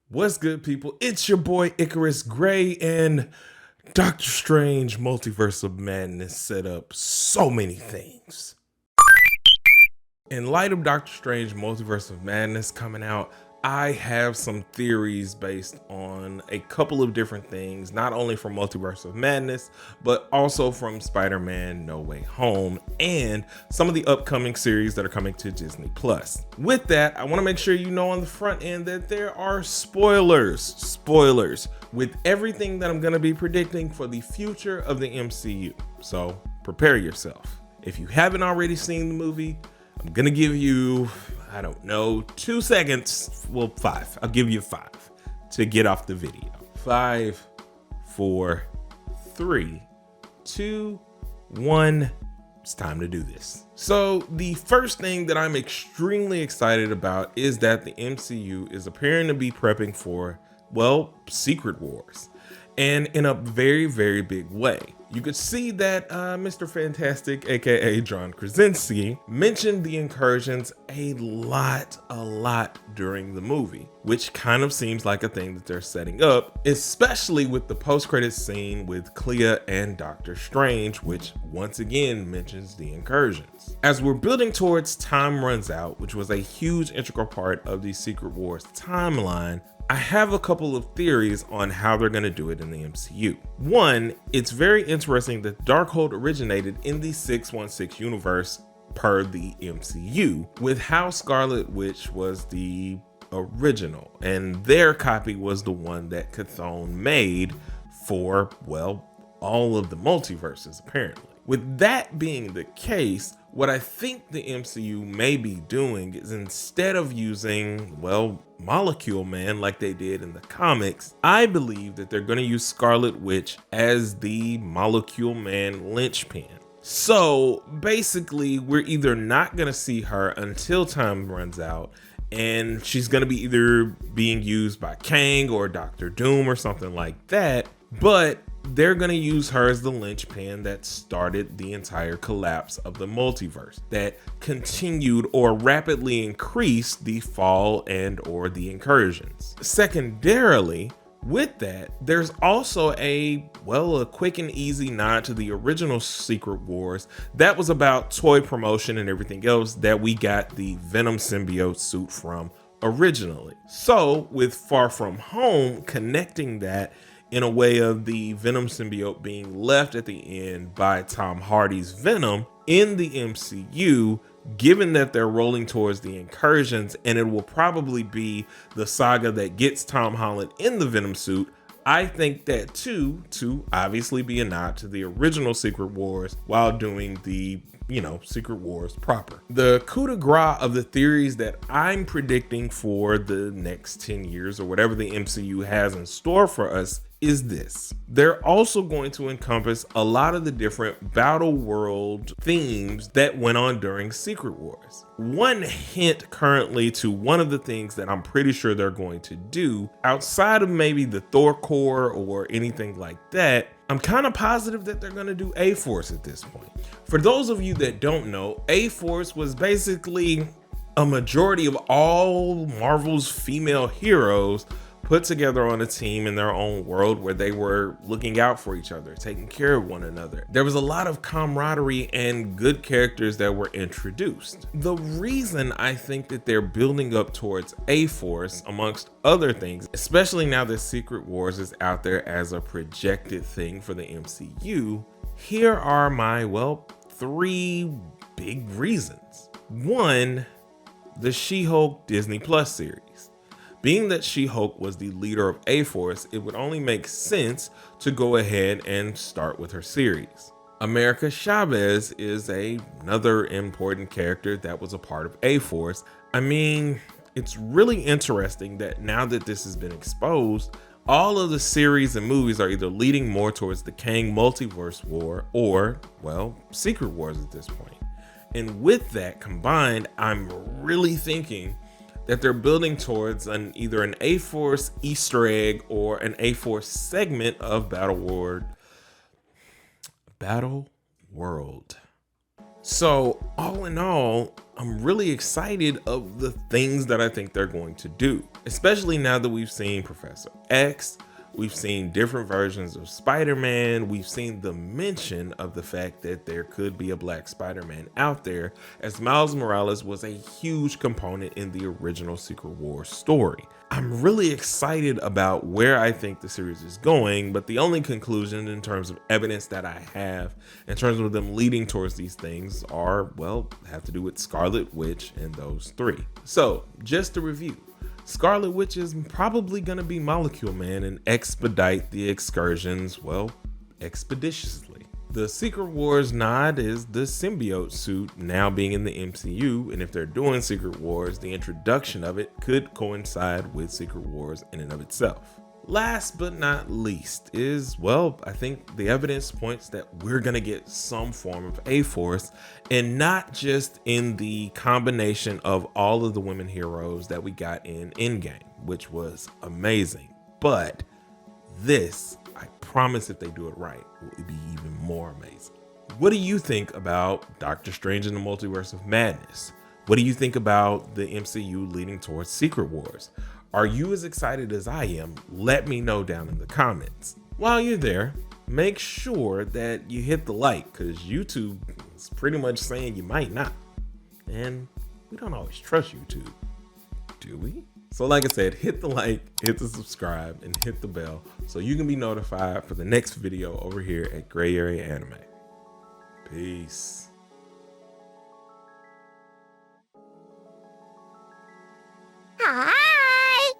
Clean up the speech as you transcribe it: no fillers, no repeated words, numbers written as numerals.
What's good, people? It's your boy Icarus Gray, and Doctor Strange Multiverse of Madness set up so many things. In light of Doctor Strange Multiverse of Madness coming out, I have some theories based on a couple of different things, not only from Multiverse of Madness, but also from Spider-Man No Way Home and some of the upcoming series that are coming to Disney+. With that, I want to make sure you know on the front end that there are spoilers with everything that I'm going to be predicting for the future of the MCU. So prepare yourself. If you haven't already seen the movie, I'm gonna give you, I don't know, 2 seconds, well, 5. I'll give you 5 to get off the video. 5, 4, 3, 2, 1. It's time to do this. So the first thing that I'm extremely excited about is that the MCU is appearing to be prepping for, well, Secret Wars, and in a very, very big way. You could see that Mr. Fantastic, aka John Krasinski, mentioned the Incursions a lot during the movie, which kind of seems like a thing that they're setting up, especially with the post-credits scene with Clea and Doctor Strange, which once again mentions the Incursions. As we're building towards Time Runs Out, which was a huge integral part of the Secret Wars timeline, I have a couple of theories on how they're going to do it in the MCU. One, it's very interesting that Darkhold originated in the 616 universe per the MCU, with how Scarlet Witch was the original, and their copy was the one that Chthon made for, well, all of the multiverses apparently. With that being the case, what I think the MCU may be doing is, instead of using, well, Molecule Man like they did in the comics, I believe that they're going to use Scarlet Witch as the Molecule Man linchpin. So basically, we're either not going to see her until time runs out, and she's going to be either being used by Kang or Doctor Doom or something like that, but they're going to use her as the linchpin that started the entire collapse of the multiverse, that continued or rapidly increased the fall and or the incursions. Secondarily, with that, there's also a quick and easy nod to the original Secret Wars that was about toy promotion and everything else that we got the Venom symbiote suit from originally. So with Far From Home, connecting that in a way of the Venom symbiote being left at the end by Tom Hardy's Venom in the MCU, given that they're rolling towards the Incursions, and it will probably be the saga that gets Tom Holland in the Venom suit, I think that too, to obviously be a nod to the original Secret Wars while doing the, Secret Wars proper. The coup de grace of the theories that I'm predicting for the next 10 years or whatever the MCU has in store for us is this. They're also going to encompass a lot of the different Battleworld themes that went on during Secret Wars. One hint currently to one of the things that I'm pretty sure they're going to do, outside of maybe the Thor core or anything like that, I'm kind of positive that they're going to do A Force at this point. For those of you that don't know, A Force was basically a majority of all Marvel's female heroes put together on a team in their own world where they were looking out for each other, taking care of one another. There was a lot of camaraderie and good characters that were introduced. The reason I think that they're building up towards A Force, amongst other things, especially now that Secret Wars is out there as a projected thing for the MCU, here are my, 3 big reasons. One, the She-Hulk Disney Plus series. Being that She-Hulk was the leader of A-Force, it would only make sense to go ahead and start with her series. America Chavez is another important character that was a part of A-Force. I mean, it's really interesting that now that this has been exposed, all of the series and movies are either leading more towards the Kang Multiverse War or, Secret Wars at this point. And with that combined, I'm really thinking that they're building towards either an A-Force Easter egg or an A-Force segment of Battleworld. So all in all, I'm really excited of the things that I think they're going to do, especially now that we've seen Professor X, we've seen different versions of Spider-Man, we've seen the mention of the fact that there could be a Black Spider-Man out there, as Miles Morales was a huge component in the original Secret Wars story. I'm really excited about where I think the series is going, but the only conclusion in terms of evidence that I have in terms of them leading towards these things are, well, have to do with Scarlet Witch and those three. So just to review, Scarlet Witch is probably gonna be Molecule Man and expedite the excursions, well, expeditiously. The Secret Wars nod is the symbiote suit now being in the MCU, and if they're doing Secret Wars, the introduction of it could coincide with Secret Wars in and of itself. Last but not least is, well, I think the evidence points that we're gonna get some form of A Force, and not just in the combination of all of the women heroes that we got in Endgame, which was amazing. But this, I promise if they do it right, will be even more amazing. What do you think about Doctor Strange in the Multiverse of Madness? What do you think about the MCU leading towards Secret Wars? Are you as excited as I am? Let me know down in the comments. While you're there, make sure that you hit the like, because YouTube is pretty much saying you might not. And we don't always trust YouTube, do we? So like I said, hit the like, hit the subscribe, and hit the bell so you can be notified for the next video over here at Gray Area Anime. Peace.